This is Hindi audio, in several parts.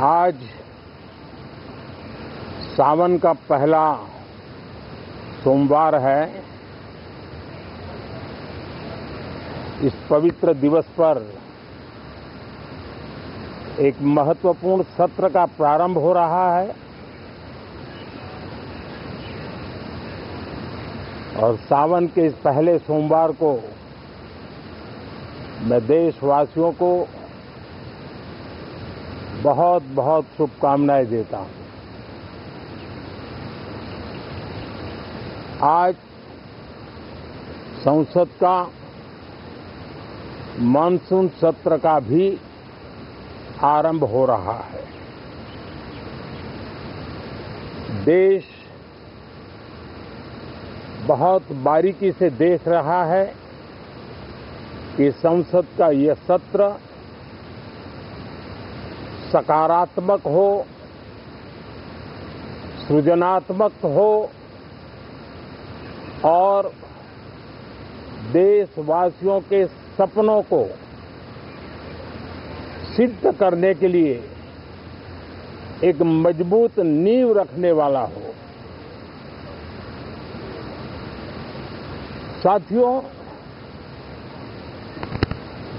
आज सावन का पहला सोमवार है। इस पवित्र दिवस पर एक महत्वपूर्ण सत्र का प्रारंभ हो रहा है और सावन के इस पहले सोमवार को मैं देशवासियों को बहुत बहुत शुभकामनाएं देता हूं। आज संसद का मानसून सत्र का भी आरंभ हो रहा है। देश बहुत बारीकी से देख रहा है कि संसद का यह सत्र सकारात्मक हो, सृजनात्मक हो और देशवासियों के सपनों को सिद्ध करने के लिए एक मजबूत नींव रखने वाला हो। साथियों,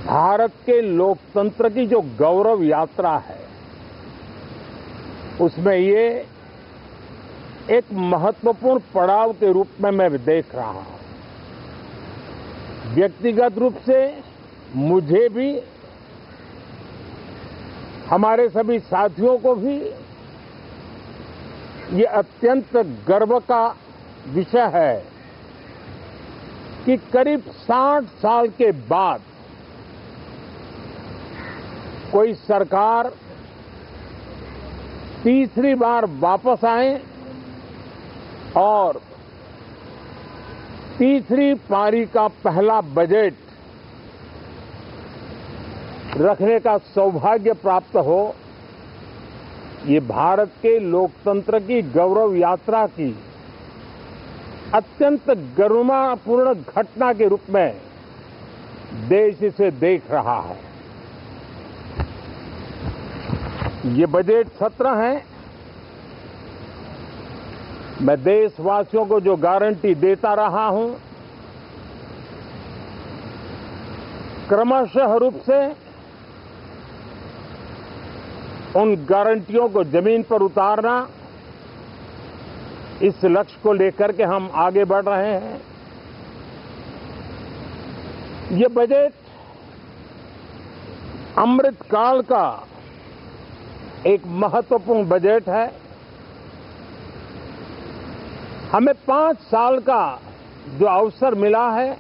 भारत के लोकतंत्र की जो गौरव यात्रा है उसमें ये एक महत्वपूर्ण पड़ाव के रूप में मैं देख रहा हूं। व्यक्तिगत रूप से मुझे भी, हमारे सभी साथियों को भी ये अत्यंत गर्व का विषय है कि करीब 60 साल के बाद कोई सरकार तीसरी बार वापस आए और तीसरी पारी का पहला बजट रखने का सौभाग्य प्राप्त हो। ये भारत के लोकतंत्र की गौरव यात्रा की अत्यंत गरिमापूर्ण घटना के रूप में देश इसे देख रहा है। ये बजट सत्र है। मैं देशवासियों को जो गारंटी देता रहा हूं, क्रमशः रूप से उन गारंटियों को जमीन पर उतारना, इस लक्ष्य को लेकर के हम आगे बढ़ रहे हैं। ये बजट अमृतकाल का एक महत्वपूर्ण बजट है। हमें 5 साल का जो अवसर मिला है,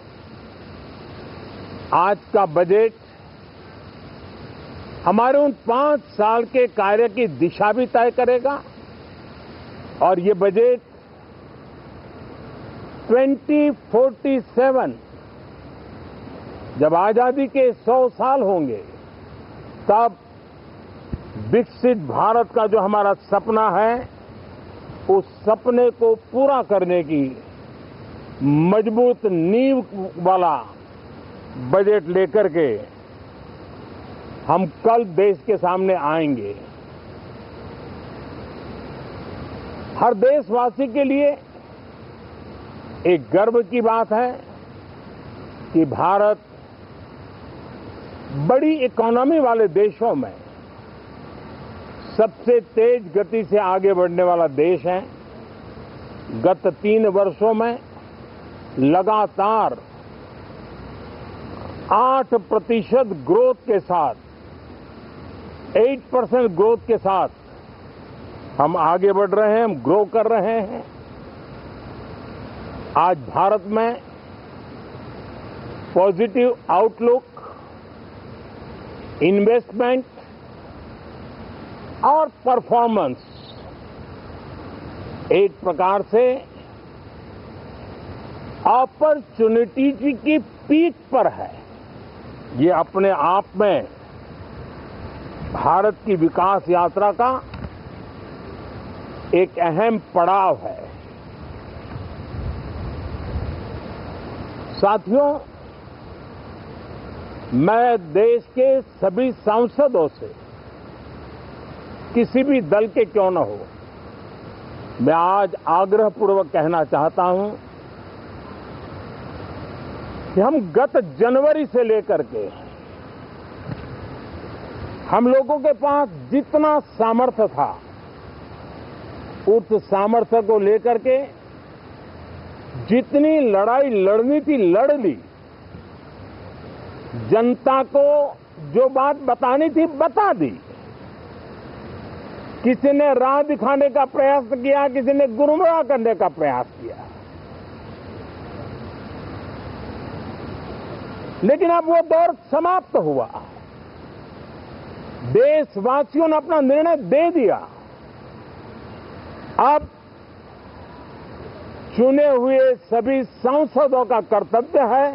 आज का बजट हमारे उन 5 साल के कार्य की दिशा भी तय करेगा और ये बजट 2047 जब आजादी के 100 साल होंगे तब विकसित भारत का जो हमारा सपना है, उस सपने को पूरा करने की मजबूत नींव वाला बजट लेकर के हम कल देश के सामने आएंगे। हर देशवासी के लिए एक गर्व की बात है कि भारत बड़ी इकोनॉमी वाले देशों में सबसे तेज गति से आगे बढ़ने वाला देश है। गत 3 वर्षों में लगातार 8% ग्रोथ के साथ, 8% ग्रोथ के साथ हम आगे बढ़ रहे हैं, हम ग्रो कर रहे हैं। आज भारत में पॉजिटिव आउटलुक, इन्वेस्टमेंट और परफॉर्मेंस एक प्रकार से अपॉर्चुनिटी की पीक पर है। ये अपने आप में भारत की विकास यात्रा का एक अहम पड़ाव है। साथियों, मैं देश के सभी सांसदों से किसी भी दल के क्यों न हो, मैं आज आग्रहपूर्वक कहना चाहता हूं कि हम गत जनवरी से लेकर के हम लोगों के पास जितना सामर्थ्य था, उस सामर्थ्य को लेकर के जितनी लड़ाई लड़नी थी लड़ ली। जनता को जो बात बतानी थी बता दी। किसी ने राह दिखाने का प्रयास किया, किसी ने गुमराह करने का प्रयास किया, लेकिन अब वो दौर समाप्त हुआ। देशवासियों ने अपना निर्णय दे दिया। अब चुने हुए सभी सांसदों का कर्तव्य है,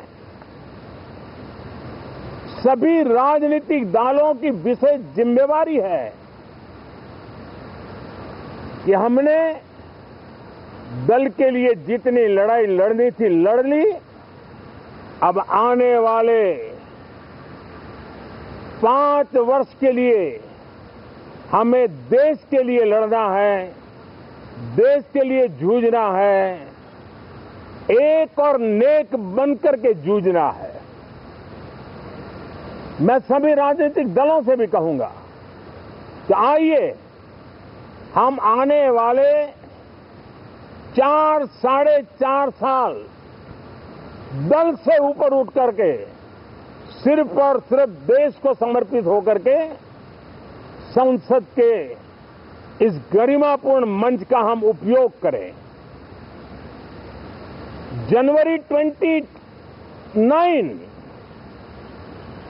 सभी राजनीतिक दलों की विशेष जिम्मेवारी है कि हमने दल के लिए जितनी लड़ाई लड़नी थी लड़ ली। अब आने वाले 5 वर्ष के लिए हमें देश के लिए लड़ना है, देश के लिए जूझना है, एक और नेक बनकर के जूझना है। मैं सभी राजनीतिक दलों से भी कहूंगा कि आइए हम आने वाले 4 साढ़े 4 साल दल से ऊपर उठ करके सिर्फ और सिर्फ देश को समर्पित होकर के संसद के इस गरिमापूर्ण मंच का हम उपयोग करें। जनवरी 29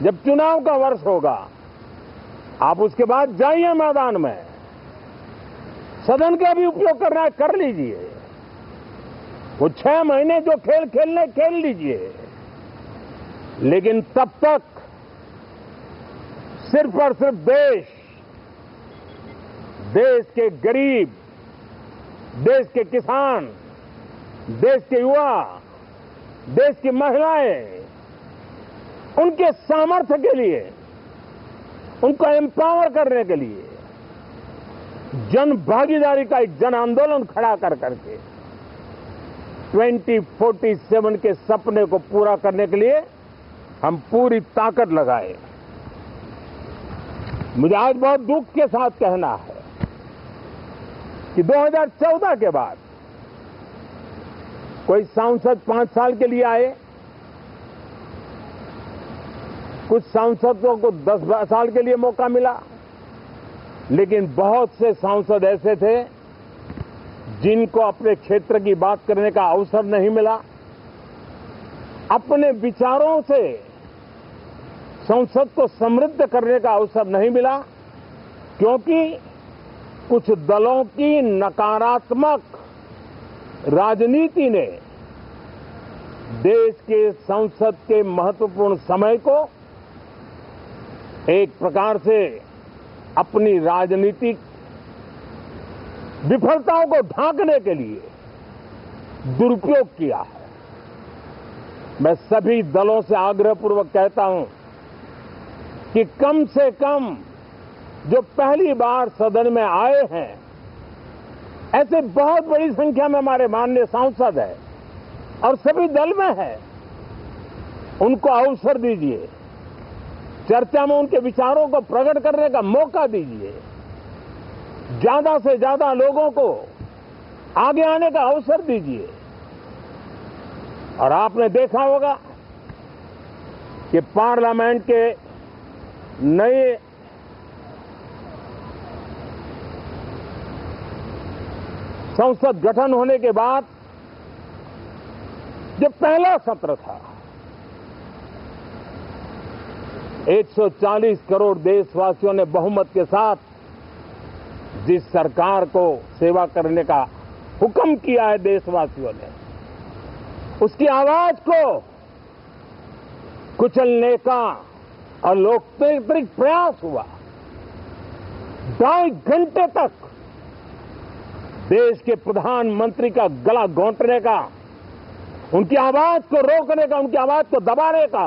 जब चुनाव का वर्ष होगा, आप उसके बाद जाइए मैदान में, सदन का भी उपयोग करना है कर लीजिए। वो 6 महीने जो खेल खेलने खेल लीजिए, लेकिन तब तक सिर्फ और सिर्फ देश के गरीब, देश के किसान, देश के युवा, देश की महिलाएं, उनके सामर्थ्य के लिए, उनको एम्पावर करने के लिए जन भागीदारी का एक जन आंदोलन खड़ा कर करके 2047 के सपने को पूरा करने के लिए हम पूरी ताकत लगाए। मुझे आज बहुत दुख के साथ कहना है कि 2014 के बाद कोई सांसद 5 साल के लिए आए, कुछ सांसदों को 10 साल के लिए मौका मिला, लेकिन बहुत से सांसद ऐसे थे जिनको अपने क्षेत्र की बात करने का अवसर नहीं मिला, अपने विचारों से संसद को समृद्ध करने का अवसर नहीं मिला, क्योंकि कुछ दलों की नकारात्मक राजनीति ने देश के संसद के महत्वपूर्ण समय को एक प्रकार से अपनी राजनीतिक विफलताओं को ढांकने के लिए दुरुपयोग किया है। मैं सभी दलों से आग्रहपूर्वक कहता हूं कि कम से कम जो पहली बार सदन में आए हैं, ऐसे बहुत बड़ी संख्या में हमारे माननीय सांसद हैं और सभी दल में हैं, उनको अवसर दीजिए, चर्चा में उनके विचारों को प्रकट करने का मौका दीजिए, ज्यादा से ज्यादा लोगों को आगे आने का अवसर दीजिए। और आपने देखा होगा कि पार्लियामेंट के नए संसद गठन होने के बाद जब पहला सत्र था, 140 करोड़ देशवासियों ने बहुमत के साथ जिस सरकार को सेवा करने का हुक्म किया है देशवासियों ने, उसकी आवाज को कुचलने का और लोकतांत्रिक प्रयास हुआ। 2.5 घंटे तक देश के प्रधानमंत्री का गला घोंटने का, उनकी आवाज को रोकने का, उनकी आवाज को दबाने का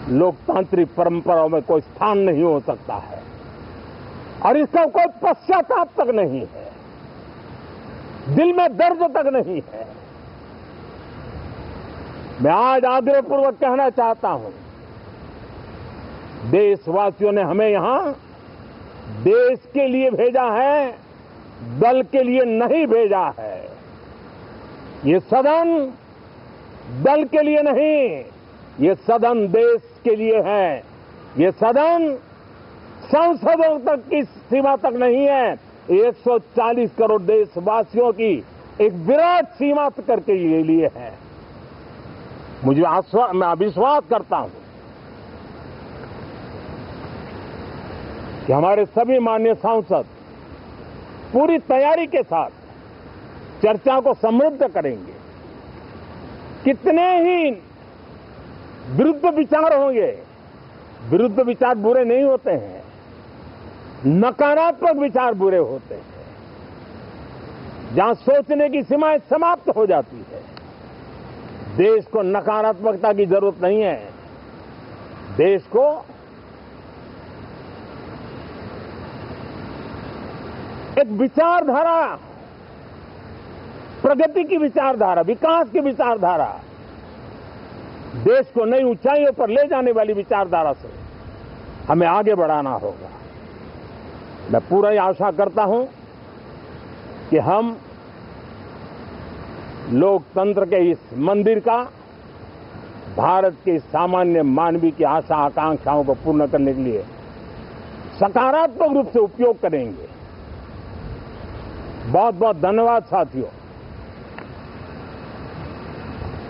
लोकतांत्रिक परंपराओं में कोई स्थान नहीं हो सकता है और इसका कोई पश्चाताप तक नहीं है, दिल में दर्द तक नहीं है। मैं आज आग्रहपूर्वक कहना चाहता हूं, देशवासियों ने हमें यहां देश के लिए भेजा है, दल के लिए नहीं भेजा है। ये सदन दल के लिए नहीं, ये सदन देश के लिए है। ये सदन संसदों तक की सीमा तक नहीं है, 140 करोड़ देशवासियों की एक विराट सीमा करके ये लिए है। मैं विश्वास करता हूं कि हमारे सभी माननीय सांसद पूरी तैयारी के साथ चर्चा को समृद्ध करेंगे। कितने ही विरुद्ध विचार होंगे, विरुद्ध विचार बुरे नहीं होते हैं, नकारात्मक विचार बुरे होते हैं। जहां सोचने की सीमाएं समाप्त हो जाती है, देश को नकारात्मकता की जरूरत नहीं है। देश को एक विचारधारा, प्रगति की विचारधारा, विकास की विचारधारा, देश को नई ऊंचाइयों पर ले जाने वाली विचारधारा से हमें आगे बढ़ाना होगा। मैं पूरा ही आशा करता हूं कि हम लोकतंत्र के इस मंदिर का भारत के सामान्य मानवीय की आशा आकांक्षाओं को पूर्ण करने के लिए सकारात्मक रूप से उपयोग करेंगे। बहुत बहुत धन्यवाद साथियों।